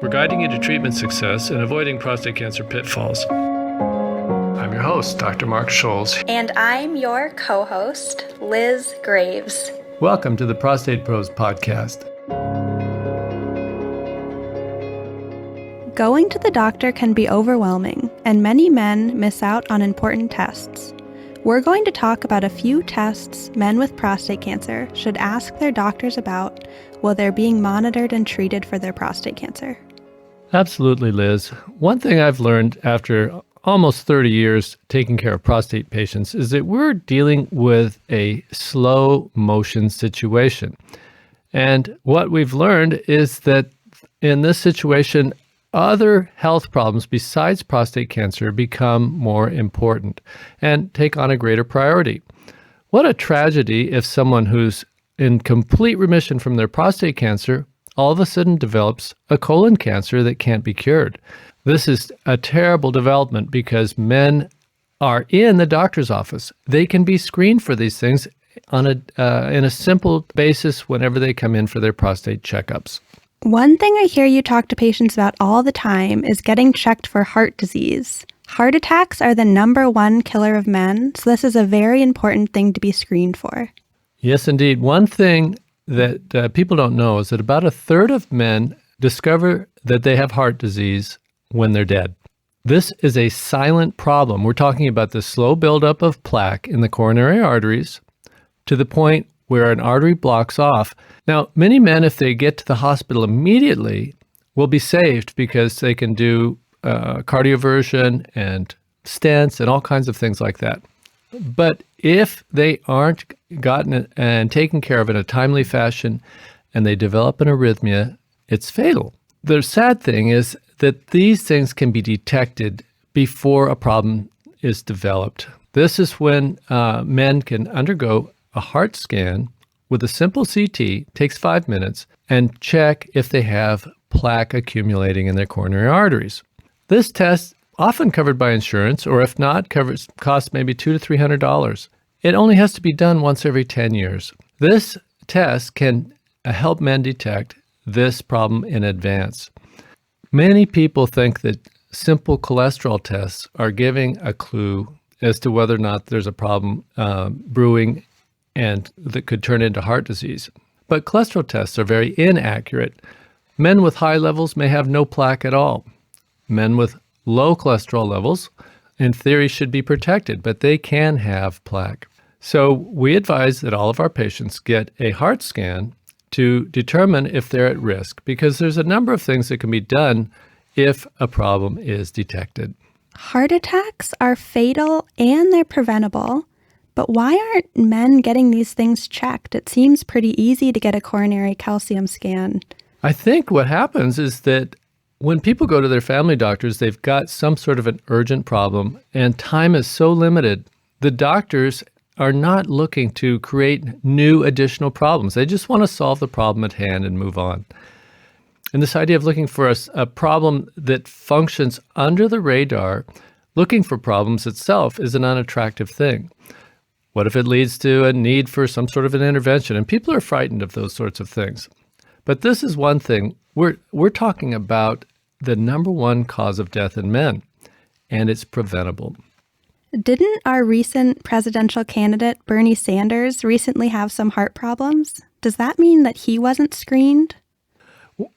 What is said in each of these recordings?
We're guiding you to treatment success and avoiding prostate cancer pitfalls. I'm your host, Dr. Mark Scholes. And I'm your co-host, Liz Graves. Welcome to the Prostate Pros podcast. Going to the doctor can be overwhelming, and many men miss out on important tests. We're going to talk about a few tests men with prostate cancer should ask their doctors about while they're being monitored and treated for their prostate cancer. Absolutely, Liz. One thing I've learned after almost 30 years taking care of prostate patients is that we're dealing with a slow motion situation. And what we've learned is that in this situation, other health problems besides prostate cancer become more important and take on a greater priority. What a tragedy if someone who's in complete remission from their prostate cancer all of a sudden develops a colon cancer that can't be cured. This is a terrible development because men are in the doctor's office. They can be screened for these things on in a simple basis whenever they come in for their prostate checkups. One thing I hear you talk to patients about all the time is getting checked for heart disease. Heart attacks are the #1 killer of men, so this is a very important thing to be screened for. Yes, indeed. One thing that people don't know is that about a third of men discover that they have heart disease when they're dead. This is a silent problem. We're talking about the slow buildup of plaque in the coronary arteries to the point where an artery blocks off. Now, many men, if they get to the hospital immediately, will be saved because they can do cardioversion and stents and all kinds of things like that. But if they aren't gotten and taken care of in a timely fashion and they develop an arrhythmia, it's fatal. The sad thing is that these things can be detected before a problem is developed. This is when men can undergo a heart scan with a simple CT, takes 5 minutes, and check if they have plaque accumulating in their coronary arteries. This test, often covered by insurance, or if not, costs maybe $200 to $300. It only has to be done once every 10 years. This test can help men detect this problem in advance. Many people think that simple cholesterol tests are giving a clue as to whether or not there's a problem brewing and that could turn into heart disease. But cholesterol tests are very inaccurate. Men with high levels may have no plaque at all. Men with low cholesterol levels, in theory, should be protected, but they can have plaque. So we advise that all of our patients get a heart scan to determine if they're at risk, because there's a number of things that can be done if a problem is detected. Heart attacks are fatal and they're preventable. But why aren't men getting these things checked? It seems pretty easy to get a coronary calcium scan. I think what happens is that when people go to their family doctors, they've got some sort of an urgent problem, and time is so limited. The doctors are not looking to create new additional problems. They just want to solve the problem at hand and move on. And this idea of looking for a problem that functions under the radar, looking for problems itself, is an unattractive thing. What if it leads to a need for some sort of an intervention? And people are frightened of those sorts of things. But this is one thing. We're talking about the #1 cause of death in men, and it's preventable. Didn't our recent presidential candidate, Bernie Sanders, recently have some heart problems? Does that mean that he wasn't screened?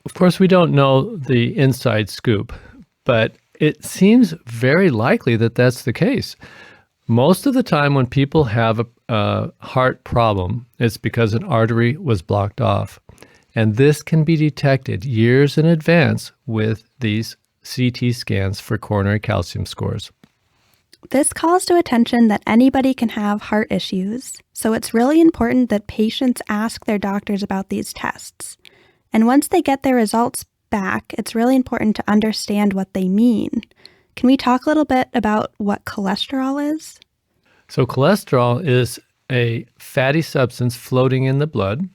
Of course, we don't know the inside scoop, but it seems very likely that that's the case. Most of the time when people have a heart problem, it's because an artery was blocked off. And this can be detected years in advance with these CT scans for coronary calcium scores. This calls to attention that anybody can have heart issues, so it's really important that patients ask their doctors about these tests. And once they get their results back, it's really important to understand what they mean. Can we talk a little bit about what cholesterol is? So cholesterol is a fatty substance floating in the blood.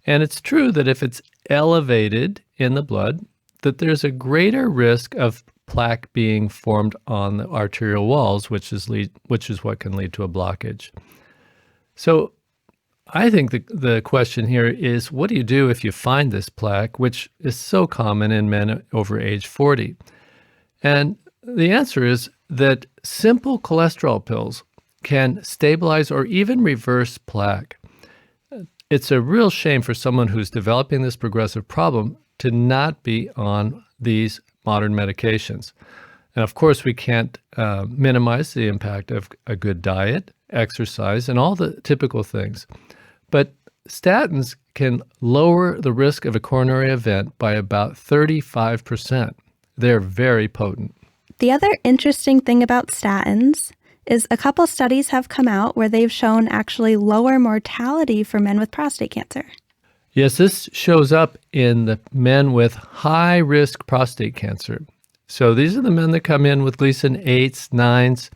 And it's true that if it's elevated in the blood, that there's a greater risk of plaque being formed on the arterial walls, which is what can lead to a blockage. So I think the question here is, what do you do if you find this plaque, which is so common in men over age 40? And the answer is that simple cholesterol pills can stabilize or even reverse plaque. It's a real shame for someone who's developing this progressive problem to not be on these modern medications. And of course, we can't minimize the impact of a good diet, exercise, and all the typical things. But statins can lower the risk of a coronary event by about 35%. They're very potent. The other interesting thing about statins is a couple studies have come out where they've shown actually lower mortality for men with prostate cancer. Yes, this shows up in the men with high-risk prostate cancer. So these are the men that come in with Gleason 8s, 9s,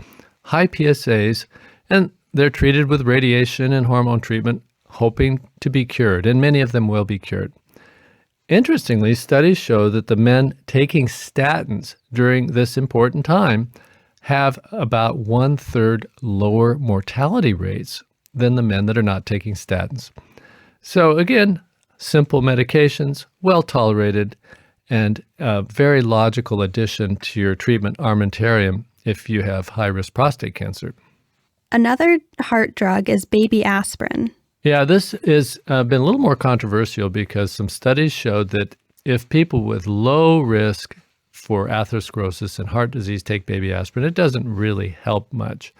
high PSAs, and they're treated with radiation and hormone treatment, hoping to be cured, and many of them will be cured. Interestingly, studies show that the men taking statins during this important time have about 1/3 lower mortality rates than the men that are not taking statins. So again, simple medications, well tolerated, and a very logical addition to your treatment armamentarium if you have high-risk prostate cancer. Another heart drug is baby aspirin. Yeah, this has been a little more controversial because some studies showed that if people with low risk for atherosclerosis and heart disease take baby aspirin, it doesn't really help much.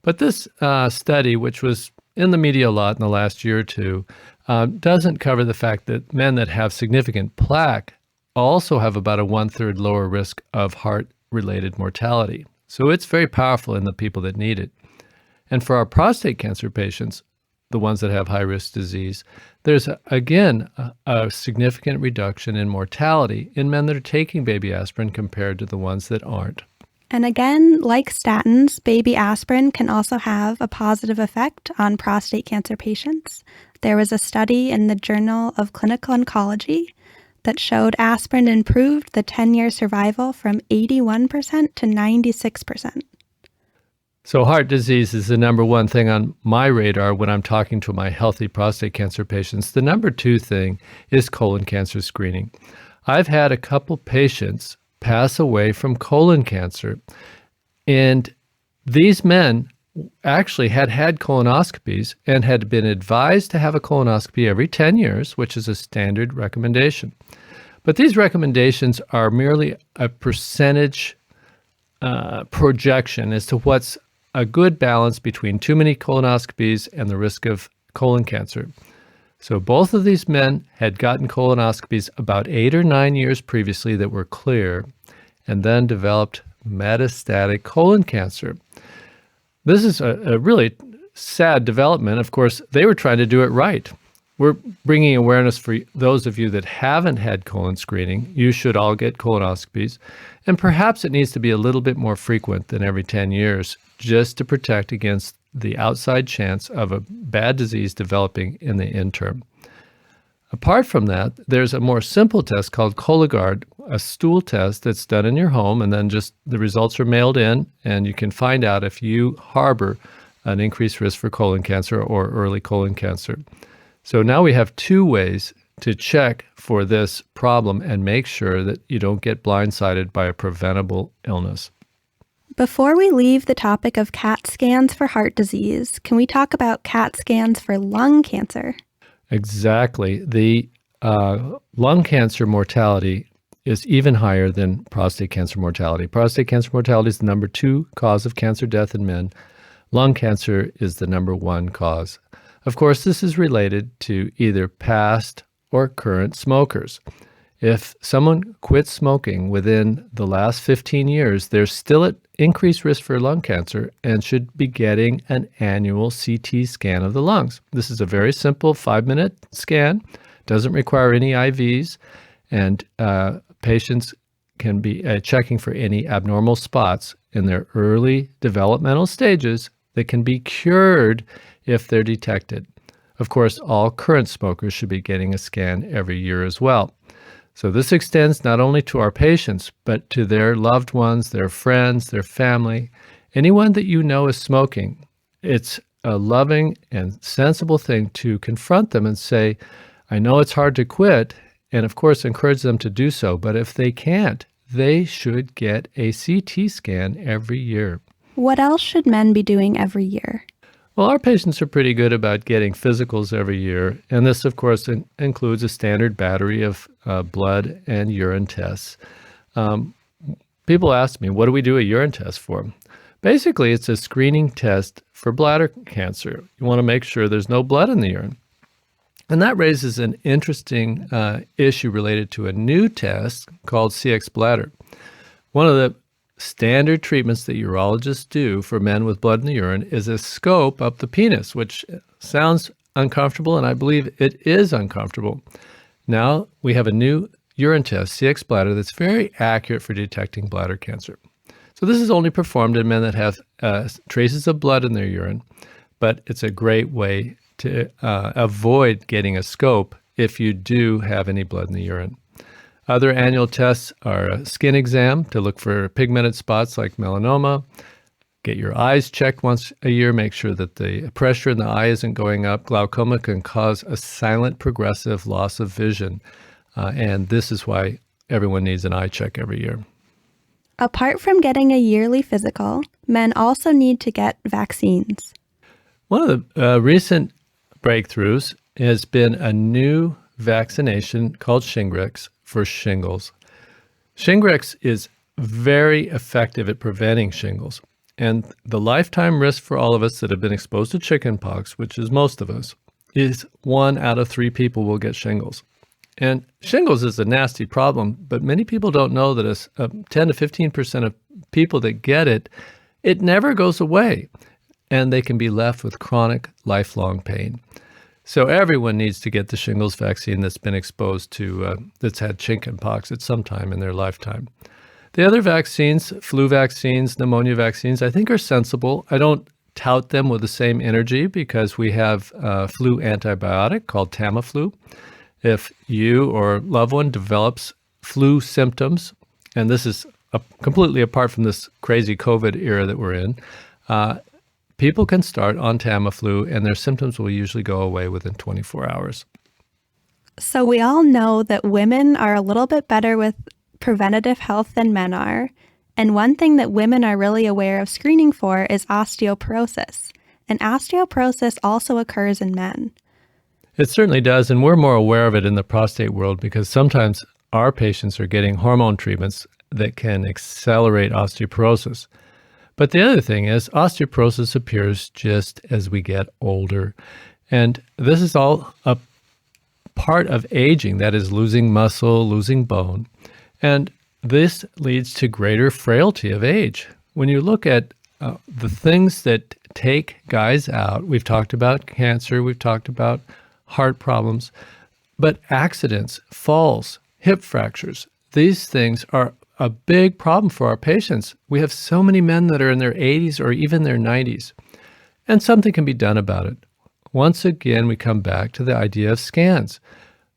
But this study, which was in the media a lot in the last year or two, doesn't cover the fact that men that have significant plaque also have about a 1/3 lower risk of heart-related mortality. So it's very powerful in the people that need it. And for our prostate cancer patients, the ones that have high-risk disease, there's, again, a significant reduction in mortality in men that are taking baby aspirin compared to the ones that aren't. And again, like statins, baby aspirin can also have a positive effect on prostate cancer patients. There was a study in the Journal of Clinical Oncology that showed aspirin improved the 10-year survival from 81% to 96%. So heart disease is the number one thing on my radar when I'm talking to my healthy prostate cancer patients. The number two thing is colon cancer screening. I've had a couple patients pass away from colon cancer, and these men actually had colonoscopies and had been advised to have a colonoscopy every 10 years, which is a standard recommendation. But these recommendations are merely a percentage projection as to what's a good balance between too many colonoscopies and the risk of colon cancer. So both of these men had gotten colonoscopies about 8 or 9 years previously that were clear, and then developed metastatic colon cancer. This is a really sad development. Of course, they were trying to do it right. We're bringing awareness for those of you that haven't had colon screening. You should all get colonoscopies. And perhaps it needs to be a little bit more frequent than every 10 years just to protect against the outside chance of a bad disease developing in the interim. Apart from that, there's a more simple test called Cologuard, a stool test that's done in your home, and then just the results are mailed in, and you can find out if you harbor an increased risk for colon cancer or early colon cancer. So now we have two ways to check for this problem and make sure that you don't get blindsided by a preventable illness. Before we leave the topic of CAT scans for heart disease, can we talk about CAT scans for lung cancer? Exactly. The lung cancer mortality is even higher than prostate cancer mortality. Prostate cancer mortality is the number 2 cause of cancer death in men. Lung cancer is the number 1 cause. Of course, this is related to either past or current smokers. If someone quits smoking within the last 15 years, they're still at increased risk for lung cancer and should be getting an annual CT scan of the lungs. This is a very simple 5-minute scan, doesn't require any IVs, and patients can be checking for any abnormal spots in their early developmental stages that can be cured if they're detected. Of course, all current smokers should be getting a scan every year as well. So this extends not only to our patients, but to their loved ones, their friends, their family, anyone that you know is smoking. It's a loving and sensible thing to confront them and say, I know it's hard to quit, and of course encourage them to do so, but if they can't, they should get a CT scan every year. What else should men be doing every year? Well, our patients are pretty good about getting physicals every year, and this, of course, includes a standard battery of blood and urine tests. People ask me, what do we do a urine test for? Basically, it's a screening test for bladder cancer. You want to make sure there's no blood in the urine. And that raises an interesting issue related to a new test called CX bladder. One of the standard treatments that urologists do for men with blood in the urine is a scope up the penis, which sounds uncomfortable, and I believe it is uncomfortable. Now we have a new urine test, CX bladder, that's very accurate for detecting bladder cancer. So this is only performed in men that have traces of blood in their urine, but it's a great way to avoid getting a scope if you do have any blood in the urine. Other annual tests are a skin exam to look for pigmented spots like melanoma. Get your eyes checked once a year. Make sure that the pressure in the eye isn't going up. Glaucoma can cause a silent progressive loss of vision. And this is why everyone needs an eye check every year. Apart from getting a yearly physical, men also need to get vaccines. One of the recent breakthroughs has been a new vaccination called Shingrix for shingles. Shingrix is very effective at preventing shingles. And the lifetime risk for all of us that have been exposed to chickenpox, which is most of us, is 1 out of 3 people will get shingles. And shingles is a nasty problem, but many people don't know that 10 to 15% of people that get it, it never goes away. And they can be left with chronic, lifelong pain. So everyone needs to get the shingles vaccine that's been exposed to, that's had chickenpox at some time in their lifetime. The other vaccines, flu vaccines, pneumonia vaccines, I think are sensible. I don't tout them with the same energy because we have a flu antibiotic called Tamiflu. If you or loved one develops flu symptoms, and this is completely apart from this crazy COVID era that we're in, people can start on Tamiflu and their symptoms will usually go away within 24 hours. So we all know that women are a little bit better with preventative health than men are. And one thing that women are really aware of screening for is osteoporosis. And osteoporosis also occurs in men. It certainly does, and we're more aware of it in the prostate world because sometimes our patients are getting hormone treatments that can accelerate osteoporosis. But the other thing is osteoporosis appears just as we get older. And this is all a part of aging, that is losing muscle, losing bone. And this leads to greater frailty of age. When you look at the things that take guys out, we've talked about cancer, we've talked about heart problems, but accidents, falls, hip fractures, these things are a big problem for our patients. We have so many men that are in their 80s or even their 90s, and something can be done about it. Once again, we come back to the idea of scans.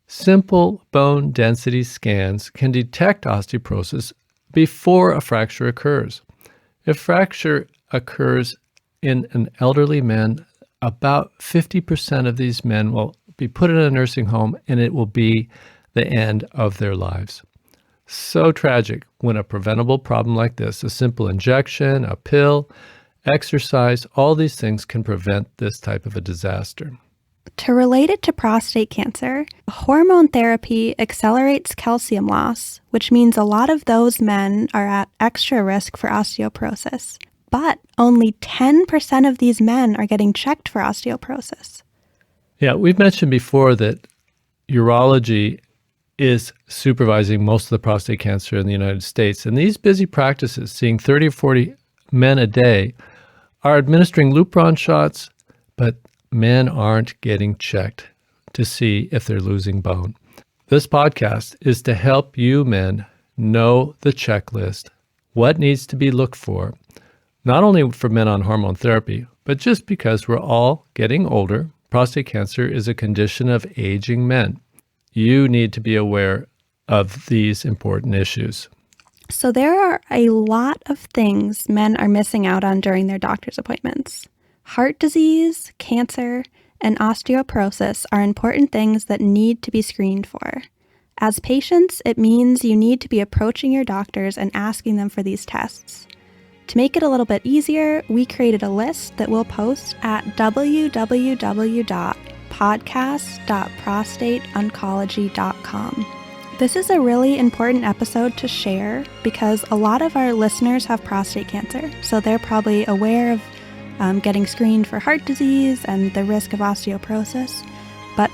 Simple bone density scans can detect osteoporosis before a fracture occurs. If fracture occurs in an elderly man, about 50% of these men will be put in a nursing home and it will be the end of their lives. So tragic when a preventable problem like this, a simple injection, a pill, exercise, all these things can prevent this type of a disaster. To relate it to prostate cancer, hormone therapy accelerates calcium loss, which means a lot of those men are at extra risk for osteoporosis. But only 10% of these men are getting checked for osteoporosis. Yeah, we've mentioned before that urology is supervising most of the prostate cancer in the United States. And these busy practices, seeing 30 or 40 men a day, are administering Lupron shots, but men aren't getting checked to see if they're losing bone. This podcast is to help you men know the checklist, what needs to be looked for, not only for men on hormone therapy, but just because we're all getting older. Prostate cancer is a condition of aging men. You need to be aware of these important issues. So there are a lot of things men are missing out on during their doctor's appointments. Heart disease, cancer, and osteoporosis are important things that need to be screened for. As patients, it means you need to be approaching your doctors and asking them for these tests. To make it a little bit easier, we created a list that we'll post at www.podcast.prostateoncology.com. This is a really important episode to share because a lot of our listeners have prostate cancer, so they're probably aware of getting screened for heart disease and the risk of osteoporosis, but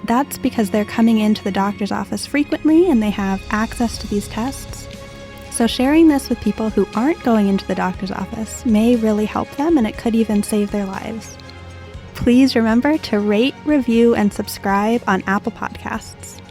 that's because they're coming into the doctor's office frequently and they have access to these tests. So sharing this with people who aren't going into the doctor's office may really help them, and it could even save their lives. Please remember to rate, review, and subscribe on Apple Podcasts.